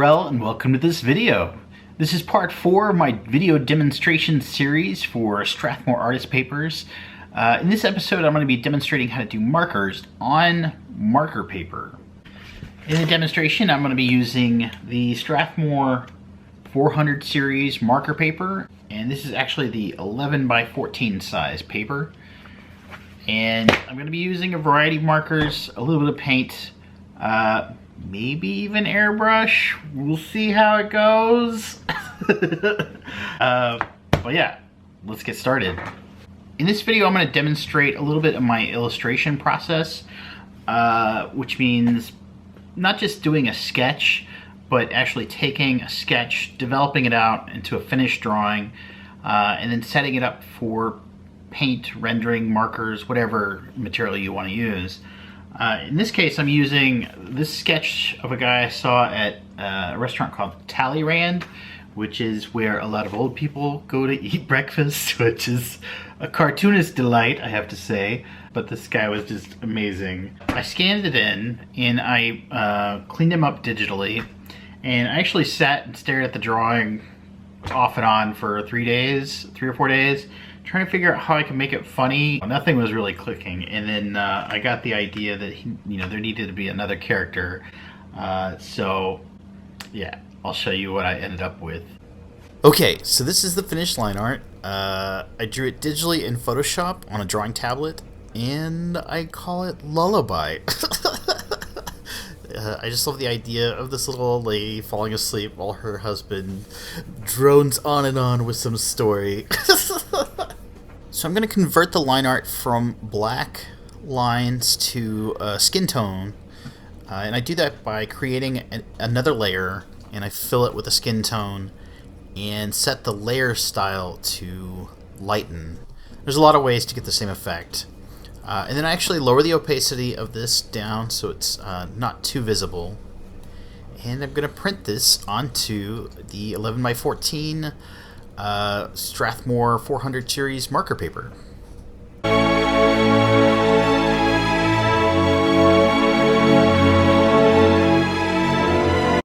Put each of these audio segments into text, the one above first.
Terrell and welcome to this video. This is part 4 of my video demonstration series for Strathmore artist papers. In this episode I'm going to be demonstrating how to do markers on marker paper. In the demonstration I'm going to be using the Strathmore 400 series marker paper, and this is actually the 11 by 14 size paper. And I'm going to be using a variety of markers, a little bit of paint, maybe even airbrush. We'll see how it goes. But yeah, let's get started. In this video I'm going to demonstrate a little bit of my illustration process, which means not just doing a sketch, but actually taking a sketch, developing it out into a finished drawing, and then setting it up for paint, rendering, markers, whatever material you want to use. In this case, I'm using this sketch of a guy I saw at a restaurant called Talleyrand, which is where a lot of old people go to eat breakfast, which is a cartoonist delight, I have to say. But this guy was just amazing. I scanned it in and I cleaned him up digitally, and I actually sat and stared at the drawing off and on for 3 or 4 days, trying to figure out how I could make it funny. Nothing was really clicking, and then I got the idea that there needed to be another character. So yeah, I'll show you what I ended up with. Okay, so this is the finished line art. I drew it digitally in Photoshop on a drawing tablet, and I call it Lullaby. I just love the idea of this little old lady falling asleep while her husband drones on and on with some story. So I'm going to convert the line art from black lines to skin tone, and I do that by creating another layer, and I fill it with a skin tone and set the layer style to lighten. There's a lot of ways to get the same effect. And then I actually lower the opacity of this down so it's not too visible. And I'm going to print this onto the 11 by 14 Strathmore 400 series marker paper.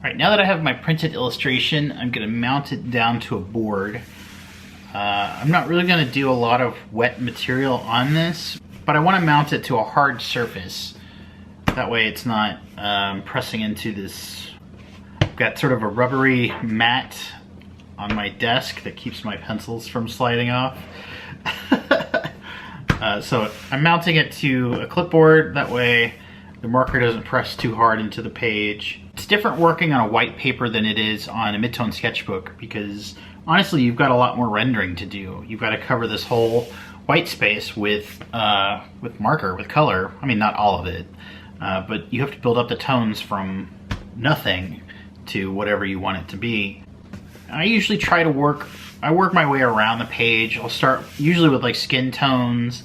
Alright, now that I have my printed illustration, I'm going to mount it down to a board. I'm not really going to do a lot of wet material on this, but I want to mount it to a hard surface. That way it's not pressing into this. I've got sort of a rubbery mat on my desk that keeps my pencils from sliding off. So I'm mounting it to a clipboard. That way the marker doesn't press too hard into the page. It's different working on a white paper than it is on a mid-tone sketchbook, because honestly you've got a lot more rendering to do. You've got to cover this whole white space with marker, with color. I mean, not all of it, but you have to build up the tones from nothing to whatever you want it to be. I usually try to work my way around the page. I'll start usually with like skin tones,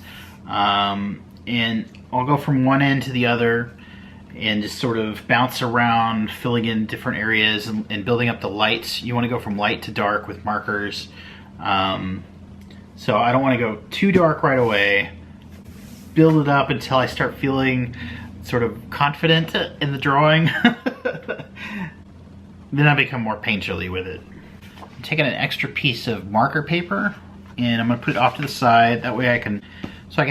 and I'll go from one end to the other and just sort of bounce around, filling in different areas and building up the lights. You want to go from light to dark with markers. So I don't want to go too dark right away. Build it up until I start feeling sort of confident in the drawing. Then I become more painterly with it. I'm taking an extra piece of marker paper and I'm going to put it off to the side. That way I can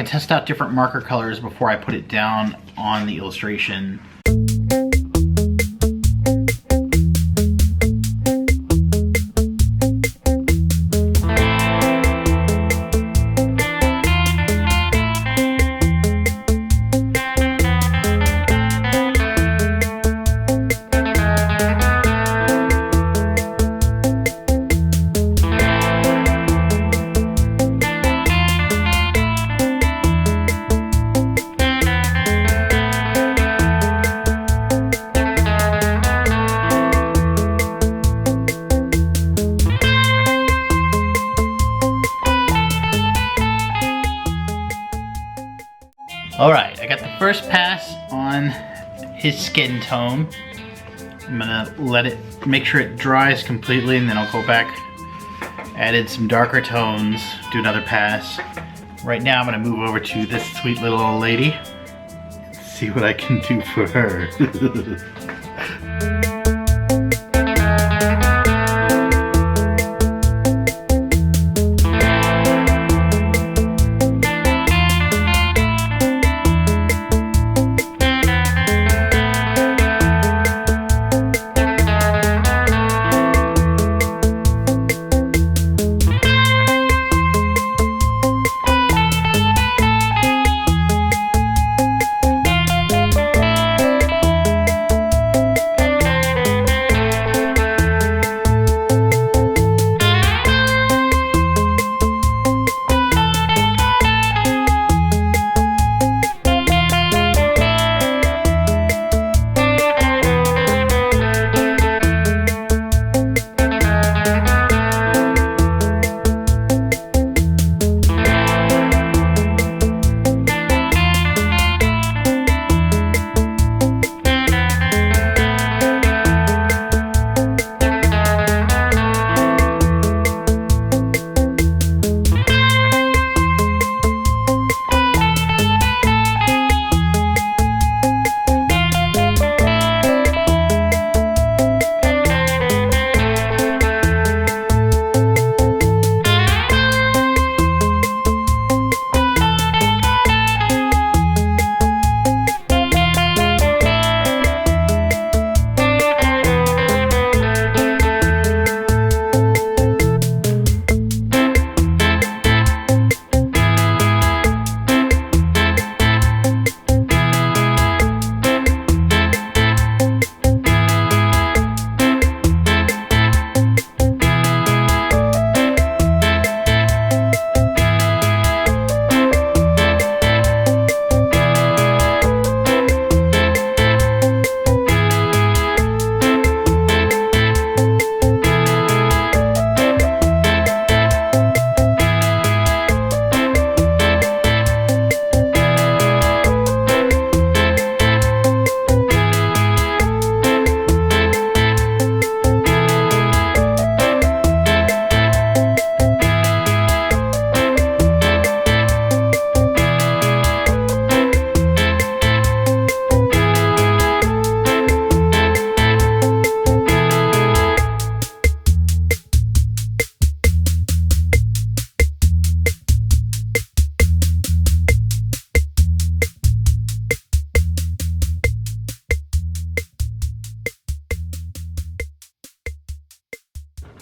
test out different marker colors before I put it down on the illustration. Alright, I got the first pass on his skin tone. I'm gonna let it, make sure it dries completely, and then I'll go back, add in some darker tones, do another pass. Right now I'm gonna move over to this sweet little old lady, see what I can do for her.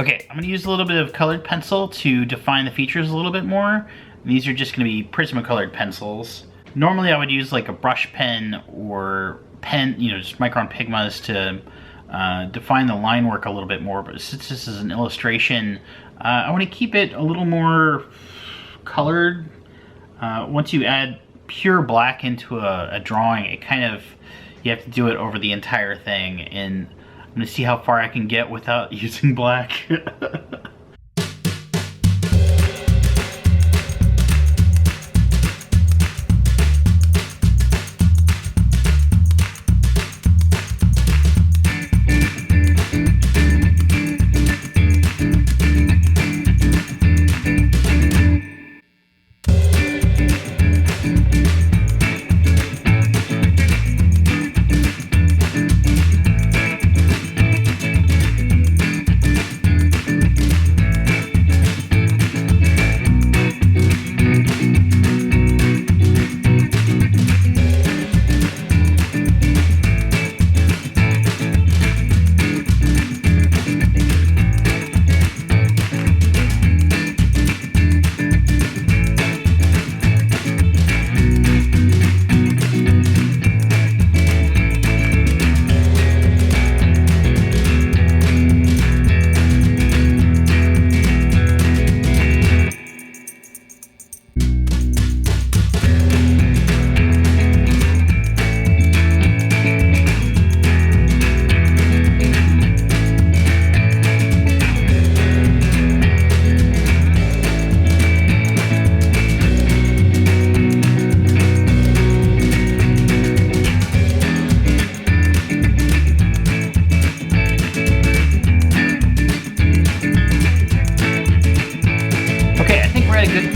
Okay, I'm gonna use a little bit of colored pencil to define the features a little bit more. These are just gonna be Prismacolored pencils. Normally I would use like a brush pen or pen, you know, just Micron Pigmas to define the line work a little bit more, but since this is an illustration, I want to keep it a little more colored. Once you add pure black into a drawing, it kind of, you have to do it over the entire thing, and I'm going to see how far I can get without using black.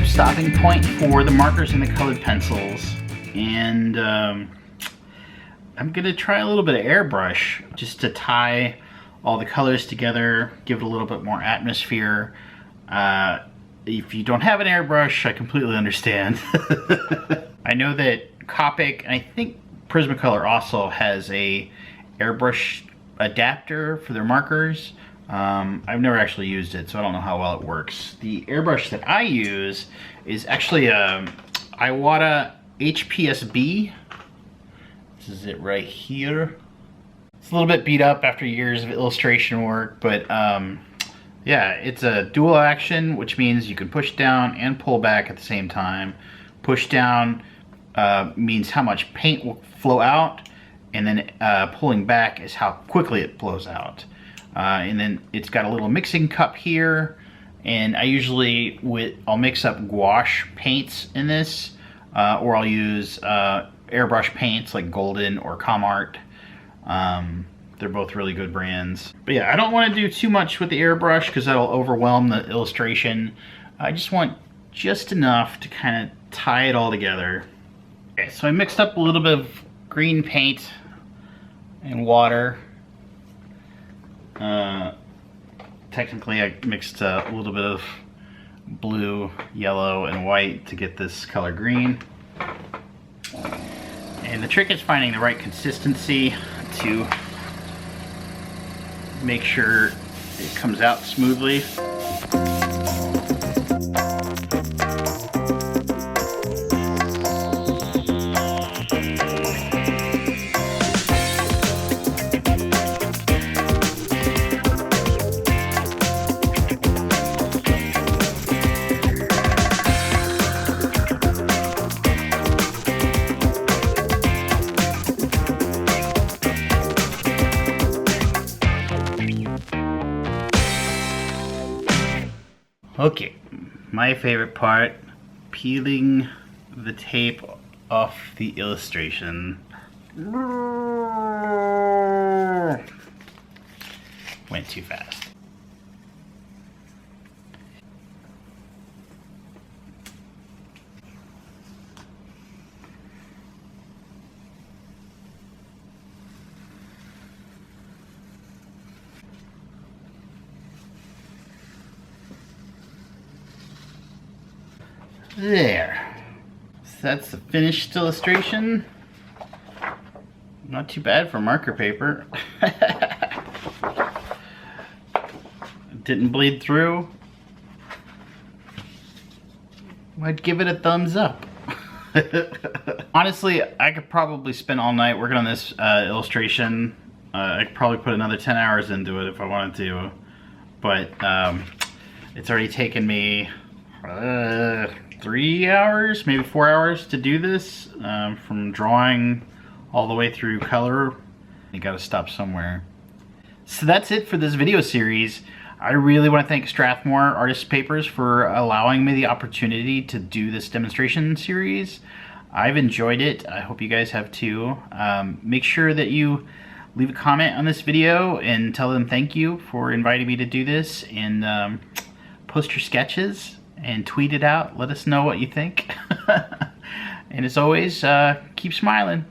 Stopping point for the markers and the colored pencils, and I'm gonna try a little bit of airbrush just to tie all the colors together, give it a little bit more atmosphere. If you don't have an airbrush, I completely understand. I know that Copic, and I think Prismacolor also has a airbrush adapter for their markers. I've never actually used it, so I don't know how well it works. The airbrush that I use is actually a Iwata HPSB. This is it right here. It's a little bit beat up after years of illustration work, but yeah, it's a dual action, which means you can push down and pull back at the same time. Push down means how much paint will flow out, and then pulling back is how quickly it flows out. And then it's got a little mixing cup here, and I usually I'll mix up gouache paints in this, or I'll use airbrush paints like Golden or Comart. They're both really good brands. But yeah, I don't want to do too much with the airbrush because that'll overwhelm the illustration. I just want just enough to kind of tie it all together. Okay, so I mixed up a little bit of green paint and water. Technically I mixed a little bit of blue, yellow, and white to get this color green. And the trick is finding the right consistency to make sure it comes out smoothly. Okay, my favorite part, peeling the tape off the illustration. Went too fast. There. So that's the finished illustration. Not too bad for marker paper. didn't bleed through, I'd give it a thumbs up. Honestly, I could probably spend all night working on this illustration. I could probably put another 10 hours into it if I wanted to, but it's already taken me 3 hours, maybe 4 hours to do this, from drawing all the way through color. You gotta stop somewhere. So that's it for this video series. I really want to thank Strathmore Artist Papers for allowing me the opportunity to do this demonstration series. I've enjoyed it. I hope you guys have too. Make sure that you leave a comment on this video and tell them thank you for inviting me to do this, and post your sketches and tweet it out. Let us know what you think. And as always, keep smiling.